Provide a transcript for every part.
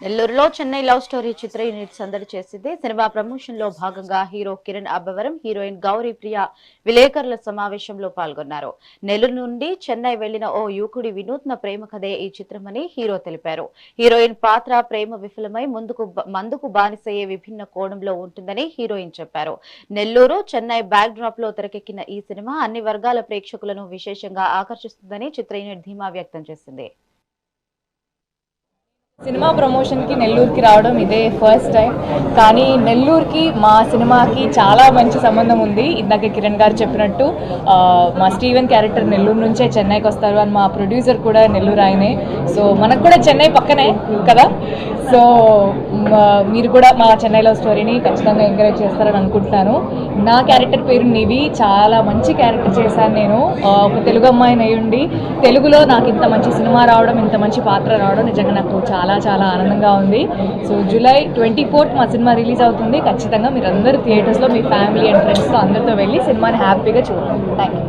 నెల్లూరులో Chennai love story చిత్ర unit సందడి చేసింది. సినిమా ప్రమోషన్ లో భాగంగా హీరో కిరణ్ అబ్బవరం, హీరోయిన్ గౌరీ ప్రియ విలేకరుల సమావేశంలో పాల్గొన్నారు. నెల్లూరు నుండి చెన్నై వెళ్లిన ఓ యువకుడి వినూత్న ప్రేమ కథే ఈ చిత్రమని హీరో తెలిపారు. హీరోయిన్ పాత్ర ప్రేమ విఫలమై మందుకు బానిసయ్యే విభిన్న కోణంలో ఉంటుందని హీరోయిన్ చెప్పారు. నెల్లూరు, చెన్నై బ్యాక్ డ్రాప్ లో తెరకెక్కిన ఈ సినిమా అన్ని వర్గాల ప్రేక్షకులను విశేషంగా ఆకర్షిస్తుందని చిత్ర యూనిట్ ధీమా వ్యక్తం చేసింది. సినిమా ప్రమోషన్కి నెల్లూరుకి రావడం ఇదే ఫస్ట్ టైం. కానీ నెల్లూరుకి మా సినిమాకి చాలా మంచి సంబంధం ఉంది. ఇందాక కిరణ్ గారు చెప్పినట్టు మా స్టీవెన్ క్యారెక్టర్ నెల్లూరు నుంచే చెన్నైకి వస్తారు అని మా ప్రొడ్యూసర్ కూడా నెల్లూరు ఆయనే. సో మనకు కూడా చెన్నై పక్కనే కదా. సో మీరు కూడా మా చెన్నైలో స్టోరీని ఖచ్చితంగా ఎంకరేజ్ చేస్తారని అనుకుంటున్నాను. నా క్యారెక్టర్ పేరు నివి. చాలా మంచి క్యారెక్టర్ చేశాను నేను. ఒక తెలుగు అమ్మాయిని అయ్యుండి తెలుగులో నాకు ఇంత మంచి సినిమా రావడం, ఇంత మంచి పాత్ర రావడం నిజంగా నాకు చాలా చాలా ఆనందంగా ఉంది. సో జూలై 24th మా సినిమా రిలీజ్ అవుతుంది. ఖచ్చితంగా మీరు అందరూ థియేటర్స్లో మీ ఫ్యామిలీ అండ్ ఫ్రెండ్స్తో అందరితో వెళ్ళి సినిమాని హ్యాపీగా చూడండి. Thank you.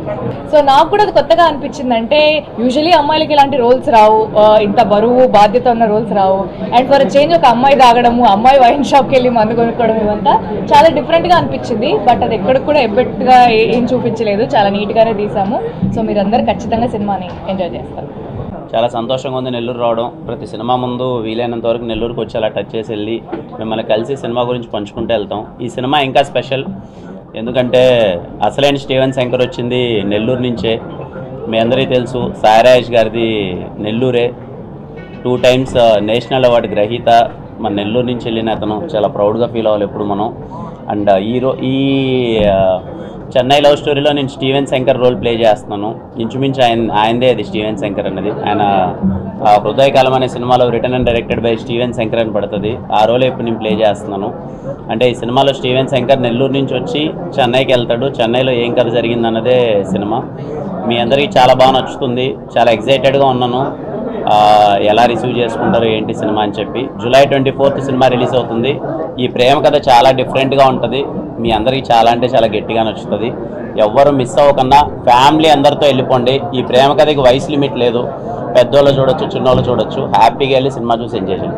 సో నాకు కూడా అది కొత్తగా అనిపించింది. అంటే యూజువలీ అమ్మాయిలకి ఇలాంటి రోల్స్ రావు, ఇంత బరువు బాధ్యత ఉన్న రోల్స్ రావు. అండ్ ఫర్ చేంజ్ ఒక అమ్మాయి తాగడము, అమ్మాయి వైన్ షాప్కి వెళ్ళి మందు కొనుక్కోవడం, ఇవంతా చాలా డిఫరెంట్గా అనిపించింది. బట్ అది ఎక్కడికి కూడా ఎబ్బెట్టుగా ఏం చూపించలేదు, చాలా నీట్గానే తీసాము. సో మీరందరూ ఖచ్చితంగా సినిమాని ఎంజాయ్ చేస్తారు. చాలా సంతోషంగా ఉంది నెల్లూరు రావడం. ప్రతి సినిమా ముందు వీలైనంత వరకు నెల్లూరుకి వచ్చి అలా టచ్ చేసి వెళ్ళి మిమ్మల్ని కలిసి సినిమా గురించి పంచుకుంటూ వెళ్తాం. ఈ సినిమా ఇంకా స్పెషల్, ఎందుకంటే అసలైన స్టీవెన్ శంకర్ వచ్చింది నెల్లూరు నుంచే. మీ అందరికీ తెలుసు, సాయిరాజ్ గారిది నెల్లూరే. 2 times నేషనల్ అవార్డు గ్రహీత. మన నెల్లూరు నుంచి వెళ్ళిన అతను చాలా ప్రౌడ్గా ఫీల్ అవ్వాలి ఎప్పుడు మనం. అండ్ ఈ చెన్నై లవ్ స్టోరీలో నేను స్టీవెన్ శంకర్ రోల్ ప్లే చేస్తున్నాను. ఇంచుమించు ఆయనదే అది స్టీవెన్ శంకర్ అనేది. ఆయన హృదయకాలం అనే సినిమాలో return and directed by Steven Shankar అని పడుతుంది. ఆ రోల్ ఇప్పుడు నేను ప్లే చేస్తున్నాను. అంటే ఈ సినిమాలో స్టీవెన్ శంకర్ నెల్లూరు నుంచి వచ్చి చెన్నైకి వెళ్తాడు. చెన్నైలో ఏం కథ జరిగిందన్నదే సినిమా. మీ అందరికీ చాలా బాగా నచ్చుతుంది. చాలా ఎక్సైటెడ్గా ఉన్నాను ఎలా రిసీవ్ చేసుకుంటారు ఏంటి సినిమా అని చెప్పి. జూలై 24th సినిమా రిలీజ్ అవుతుంది. ఈ ప్రేమ కథ చాలా డిఫరెంట్గా ఉంటుంది. మీ అందరికీ చాలా అంటే చాలా గట్టిగా నచ్చుతుంది. ఎవ్వరు మిస్ అవ్వకుండా ఫ్యామిలీ అందరితో వెళ్ళిపోండి. ఈ ప్రేమ కథకి వయసు లిమిట్ లేదు. పెద్దోళ్ళు చూడొచ్చు, చిన్నోళ్ళు చూడొచ్చు. హ్యాపీగా వెళ్ళి సినిమా చూసి ఎంజాయ్ చేయండి.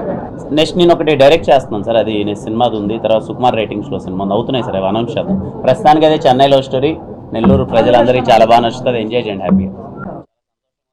నెక్స్ట్ నేను ఒకటి డైరెక్ట్ చేస్తున్నాను సార్, అది నేను సినిమాది ఉంది. తర్వాత సుకుమార్ రేటింగ్స్లో సినిమా అవుతున్నాయి సార్, అవి అనౌన్స్ చేద్దాం. ప్రస్తుతానికి అదే చెన్నై లవ్ స్టోరీ. నెల్లూరు ప్రజలందరికీ చాలా బాగా నచ్చుతుంది. ఎంజాయ్ చేయండి హ్యాపీగా.